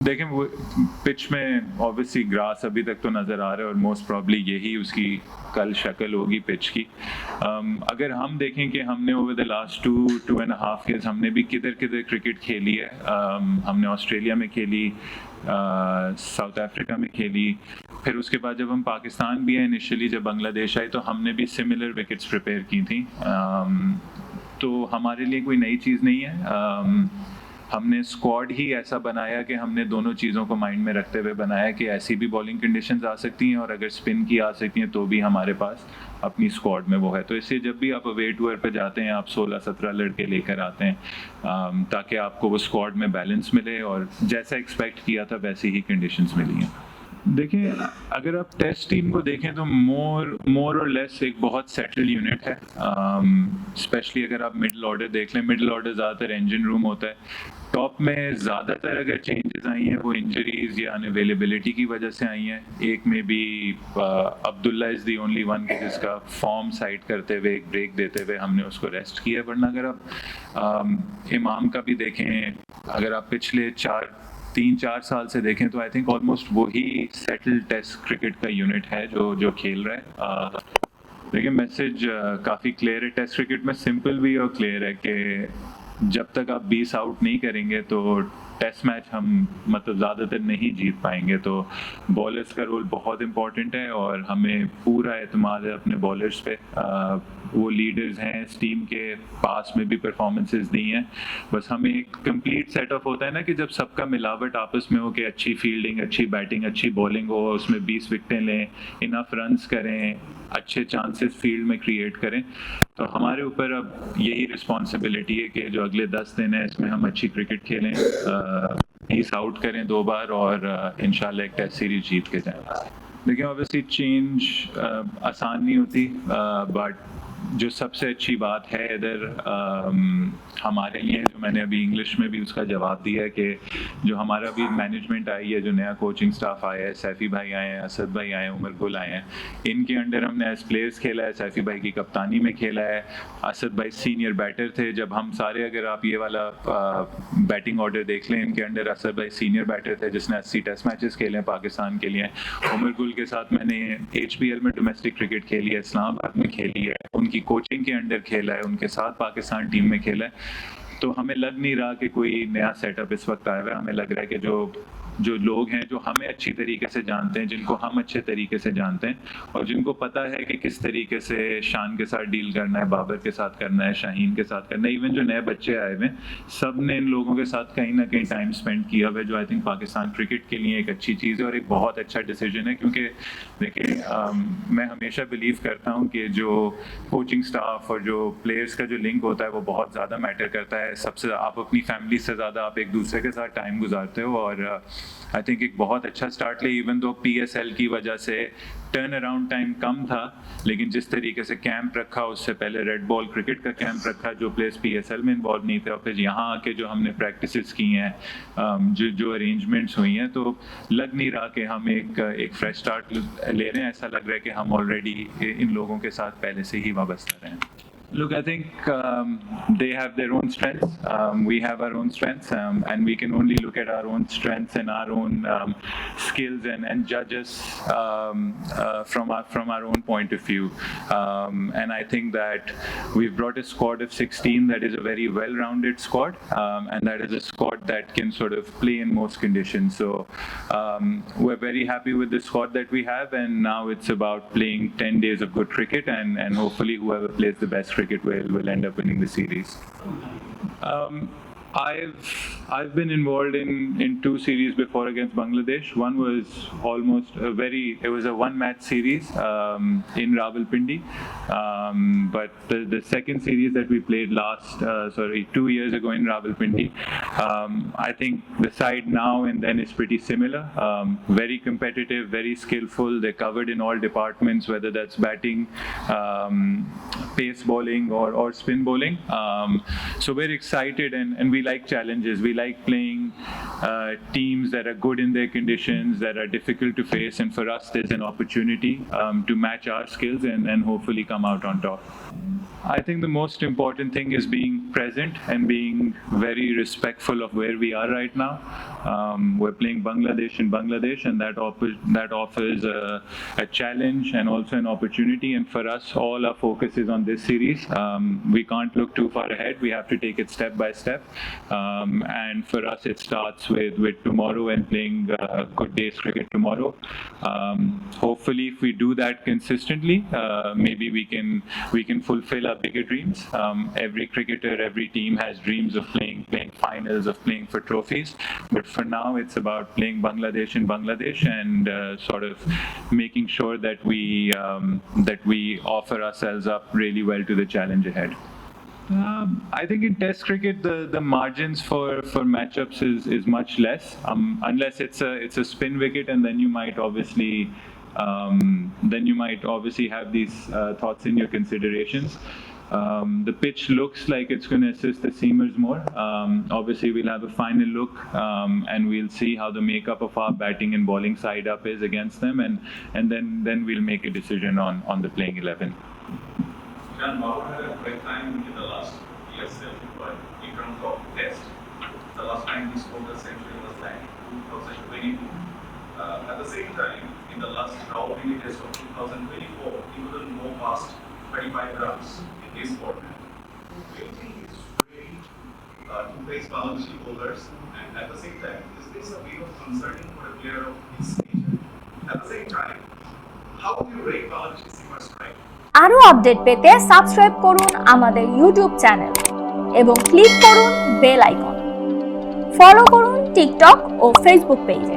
देखें वो पिच में ऑब्वियसली ग्रास अभी तक तो नज़र आ रहा है और मोस्ट प्रॉब्ली यही उसकी कल शक्ल होगी पिच की। अगर हम देखें कि हमने ओवर द लास्ट 2.5 ईयर्स हमने भी किधर किधर क्रिकेट खेली है। हमने ऑस्ट्रेलिया में खेली, साउथ अफ्रीका में खेली, फिर उसके बाद जब हम पाकिस्तान भी हैं इनिशियली जब बांग्लादेश आई तो हमने भी सिमिलर विकेट्स प्रिपेयर की थी। तो हमारे लिए कोई नई चीज़ नहीं है। हमने स्क्वाड ही ऐसा बनाया कि हमने दोनों चीज़ों को माइंड में रखते हुए बनाया कि ऐसी भी बॉलिंग कंडीशंस आ सकती हैं और अगर स्पिन की आ सकती हैं तो भी हमारे पास अपनी स्क्वाड में वो है। तो इसलिए जब भी आप अवे टूर पे जाते हैं आप 16-17 लड़के लेकर आते हैं ताकि आपको वो स्क्वाड में बैलेंस मिले और जैसा एक्सपेक्ट किया था वैसी ही कंडीशंस मिली हैं। देखिए अगर आप टेस्ट टीम को देखें तो मोर और लेस एक बहुत सेटल्ड यूनिट है। स्पेशली अगर आप मिडिल ऑर्डर देख लें, मिडिल ऑर्डर ज़्यादातर इंजन रूम होता है। टॉप में ज़्यादातर अगर चेंजेस आई हैं वो इंजरीज या अनअवेलेबिलिटी की वजह से आई हैं। एक में भी Abdullah is the only one जिसका फॉर्म साइड करते हुए एक ब्रेक देते हुए हमने उसको रेस्ट किया। वरना अगर आप इमाम का भी देखें, अगर आप पिछले 3-4 साल से देखें तो आई थिंक ऑलमोस्ट वही सेटल्ड टेस्ट क्रिकेट का यूनिट है जो खेल रहा है। देखिए मैसेज काफ़ी क्लियर है टेस्ट क्रिकेट में, सिंपल भी और क्लियर है कि जब तक आप 20 आउट नहीं करेंगे तो टेस्ट मैच हम मतलब ज़्यादातर नहीं जीत पाएंगे। तो बॉलर्स का रोल बहुत इंपॉर्टेंट है और हमें पूरा एतमाद है अपने बॉलर्स पे। वो लीडर्स हैं इस टीम के, पास में भी परफॉर्मेंसेस दी हैं। बस हमें एक कंप्लीट सेटअप होता है ना कि जब सबका मिलावट आपस में हो कि अच्छी फील्डिंग, अच्छी बैटिंग, अच्छी बॉलिंग हो, उसमें 20 विकेटें लें, इनफ रन्स करें, अच्छे चांसेस फील्ड में क्रिएट करें। तो हमारे ऊपर अब यही रिस्पॉन्सिबिलिटी है कि जो अगले 10 दिन है इसमें हम अच्छी क्रिकेट खेलें, 20 आउट करें 2 बार और इंशाल्लाह एक टेस्ट सीरीज जीत के जाएं। देखिए ऑब्वियसली चेंज आसान नहीं होती, बट जो सबसे अच्छी बात है इधर हमारे लिए, जो मैंने अभी इंग्लिश में भी उसका जवाब दिया है कि जो हमारा अभी मैनेजमेंट आई है, जो नया कोचिंग स्टाफ आया है, सैफ़ी भाई आए हैं, असद भाई आए हैं, उमर गुल आए हैं, इनके अंडर हमने एज प्लेयर्स खेला है। सैफ़ी भाई की कप्तानी में खेला है। असद भाई सीनियर बैटर थे जब हम सारे, अगर आप ये वाला बैटिंग ऑर्डर देख लें, इनके अंडर असद भाई सीनियर बैटर थे जिसने 80 टेस्ट मैचेस खेले हैं पाकिस्तान के लिए। उमर गुल के साथ मैंने HPL में डोमेस्टिक क्रिकेट खेली है, इस्लामाबाद में खेली है, उनकी कोचिंग के अंडर खेला है, उनके साथ पाकिस्तान टीम में खेला है। तो हमें लग नहीं रहा कि कोई नया सेटअप इस वक्त आया हुआ है। हमें लग रहा है कि जो लोग हैं जो हमें अच्छी तरीके से जानते हैं, जिनको हम अच्छे तरीके से जानते हैं और जिनको पता है कि किस तरीके से शान के साथ डील करना है, बाबर के साथ करना है, शाहीन के साथ करना है, इवन जो नए बच्चे आए हुए हैं सब ने इन लोगों के साथ कहीं ना कहीं टाइम स्पेंड किया हुआ है, जो आई थिंक पाकिस्तान क्रिकेट के लिए एक अच्छी चीज़ है और एक बहुत अच्छा डिसीजन है। क्योंकि देखिए मैं हमेशा बिलीव करता हूँ कि जो कोचिंग स्टाफ और जो प्लेयर्स का जो लिंक होता है वो बहुत ज़्यादा मैटर करता है। सबसे आप अपनी फैमिली से ज़्यादा आप एक दूसरे के साथ टाइम गुजारते हो और आई थिंक एक बहुत अच्छा स्टार्ट ले। इवन दो PSL की वजह से टर्न अराउंड टाइम कम था, लेकिन जिस तरीके से कैंप रखा, उससे पहले रेड बॉल क्रिकेट का कैंप रखा, जो प्लेयर्स PSL में इन्वॉल्व नहीं थे, और फिर यहाँ आके जो हमने प्रैक्टिसेस की हैं, जो अरेंजमेंट्स हुई हैं, तो लग नहीं रहा कि हम एक फ्रेश स्टार्ट ले रहे हैं। ऐसा लग रहा है कि हम ऑलरेडी इन लोगों के साथ पहले से ही वाबस्ता रहे हैं। Look, I think they have their own strengths. We have our own strengths, and we can only look at our own strengths and our own skills and judge us from our own point of view. And I think that we've brought a squad of 16 that is a very well-rounded squad, and that is a squad that can sort of play in most conditions. So we're very happy with the squad that we have, and now it's about playing 10 days of good cricket, and hopefully whoever plays the best cricket will end up winning the series. I've been involved in 2 series before against Bangladesh. One was it was a 1-match series in Rawalpindi. But the second series that we played 2 years ago in Rawalpindi, I think the side now and then is pretty similar. Very competitive, very skillful. They're covered in all departments, whether that's batting, pace bowling or spin bowling. So we're excited and we we like challenges. We like playing teams that are good in their conditions, that are difficult to face, and for us, there's an opportunity to match our skills and hopefully come out on top. I think the most important thing is being present and being very respectful of where we are right now. We're playing Bangladesh in Bangladesh, and that offers a challenge and also an opportunity. And for us, all our focus is on this series. We can't look too far ahead. We have to take it step by step. And for us, it starts with tomorrow and playing good days cricket tomorrow. Hopefully, if we do that consistently, maybe we can fulfill our bigger dreams. Every cricketer, every team has dreams of playing finals, of playing for trophies. But for now, it's about playing Bangladesh in Bangladesh and sort of making sure that we offer ourselves up really well to the challenge ahead. I think in Test cricket, the margins for matchups is much less, unless it's a spin wicket, and then you might obviously have these thoughts in your considerations. The pitch looks like it's going to assist the seamers more. Obviously, we'll have a final look, and we'll see how the makeup of our batting and bowling side up is against them, and then we'll make a decision on the playing 11. Shan Babar had a great time in the last year's but in terms of Test. The last time he scored a century was like 2022. At the same time, in the last mini Test of 2024, he couldn't go past 25 runs in this format. Do you think it's ready to face Bangladeshi bowlers? And at the same time, is this a bit of concerning for a player of his nature? At the same time, how do you rate Bangladeshi seamer strike? আরো update পেতে subscribe করুন আমাদের YouTube channel এবং click করুন bell icon. Follow করুন TikTok ও Facebook পেজে।